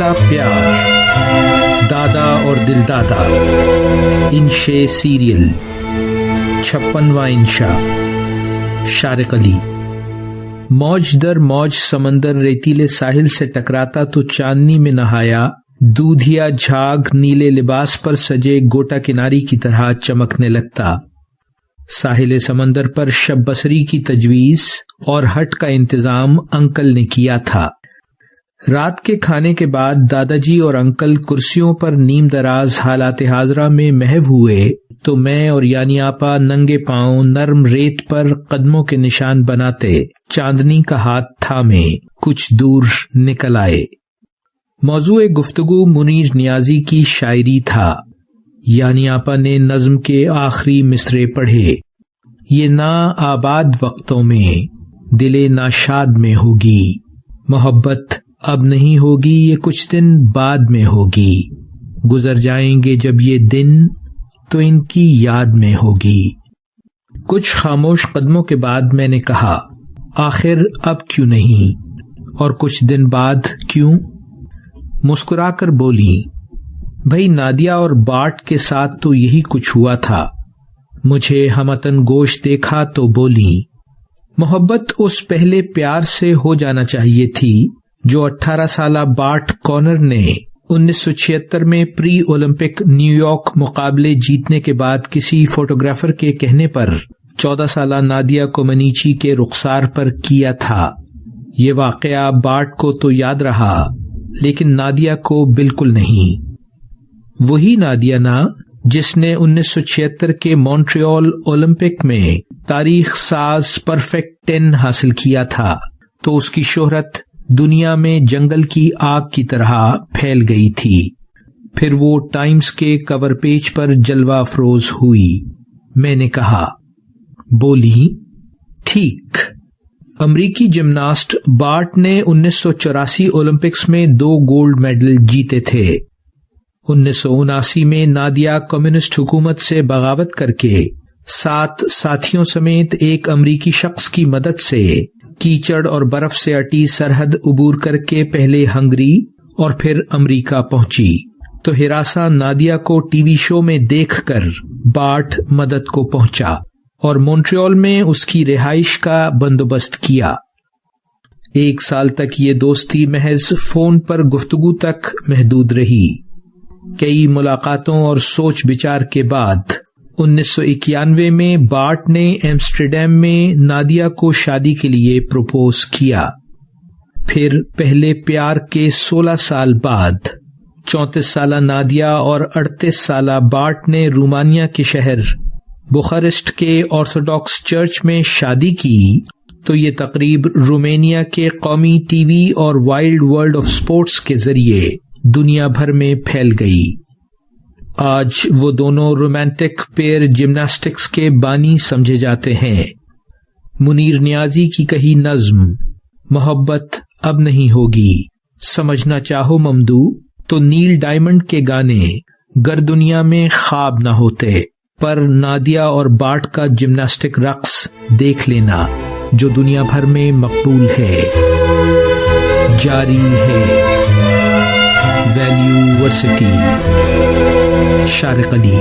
پہلا پیار، دادا اور دل دادا، انشے سیریل، 56واں انشا، شارق علی۔ موج در موج سمندر ریتیلے ساحل سے ٹکراتا تو چاندنی میں نہایا، دودھیا جھاگ نیلے لباس پر سجے گوٹا کناری کی طرح چمکنے لگتا۔ ساحل سمندر پر شب بسری کی تجویز اور ہٹ کا انتظام انکل نے کیا تھا۔ رات کے کھانے کے بعد دادا جی اور انکل کرسیوں پر نیم دراز حالات حاضرہ میں محو ہوئے تو میں اور یانی آپا ننگے پاؤں نرم ریت پر قدموں کے نشان بناتے چاندنی کا ہاتھ تھامے کچھ دور نکل آئے۔ موضوع گفتگو منیر نیازی کی شاعری تھا۔ یعنی آپا نے نظم کے آخری مصرے پڑھے، یہ نا آباد وقتوں میں دل ناشاد میں ہوگی، محبت اب نہیں ہوگی یہ کچھ دن بعد میں ہوگی، گزر جائیں گے جب یہ دن تو ان کی یاد میں ہوگی۔ کچھ خاموش قدموں کے بعد میں نے کہا، آخر اب کیوں نہیں اور کچھ دن بعد کیوں؟ مسکرا کر بولی، بھئی نادیہ اور باٹ کے ساتھ تو یہی کچھ ہوا تھا۔ مجھے ہمتن گوش دیکھا تو بولی، محبت اس پہلے پیار سے ہو جانا چاہیے تھی جو 18 سالہ باٹ کارنر نے 1976 میں پری اولمپک نیو یارک مقابلے جیتنے کے بعد کسی فوٹوگرافر کے کہنے پر 14 سالہ نادیہ کومنیچی کے رخسار پر کیا تھا۔ یہ واقعہ باٹ کو تو یاد رہا لیکن نادیہ کو بالکل نہیں۔ وہی نادیہ نا جس نے 1976 کے مونٹریال اولمپک میں تاریخ ساز پرفیکٹ 10 حاصل کیا تھا تو اس کی شہرت دنیا میں جنگل کی آگ کی طرح پھیل گئی تھی۔ پھر وہ ٹائمز کے کور پیج پر جلوہ افروز ہوئی۔ میں نے کہا، بولی، ٹھیک۔ امریکی جمناسٹ باٹ نے 1984 اولمپکس میں 2 گولڈ میڈل جیتے تھے۔ 1979 میں نادیہ کمیونسٹ حکومت سے بغاوت کر کے 7 ساتھیوں سمیت ایک امریکی شخص کی مدد سے کیچڑ اور برف سے اٹی سرحد عبور کر کے پہلے ہنگری اور پھر امریکہ پہنچی تو ہراساں نادیہ کو ٹی وی شو میں دیکھ کر باٹ مدد کو پہنچا اور مونٹریال میں اس کی رہائش کا بندوبست کیا۔ 1 سال تک یہ دوستی محض فون پر گفتگو تک محدود رہی۔ کئی ملاقاتوں اور سوچ بچار کے بعد 1991 میں باٹ نے ایمسٹرڈیم میں نادیہ کو شادی کے لیے پروپوز کیا۔ پھر پہلے پیار کے 16 سال بعد 34 سالہ نادیہ اور 38 سالہ باٹ نے رومانیہ کے شہر بخارسٹ کے آرتھوڈاکس چرچ میں شادی کی تو یہ تقریب رومانیہ کے قومی ٹی وی اور وائلڈ ورلڈ آف سپورٹس کے ذریعے دنیا بھر میں پھیل گئی۔ آج وہ دونوں رومانٹک پیئر جمناسٹکس کے بانی سمجھے جاتے ہیں۔ منیر نیازی کی کہی نظم محبت اب نہیں ہوگی سمجھنا چاہو ممدو تو نیل ڈائمنڈ کے گانے گر دنیا میں خواب نہ ہوتے پر نادیہ اور باٹ کا جمناسٹک رقص دیکھ لینا جو دنیا بھر میں مقبول ہے، جاری ہے۔ ویلیو ورسٹی، شارق علی۔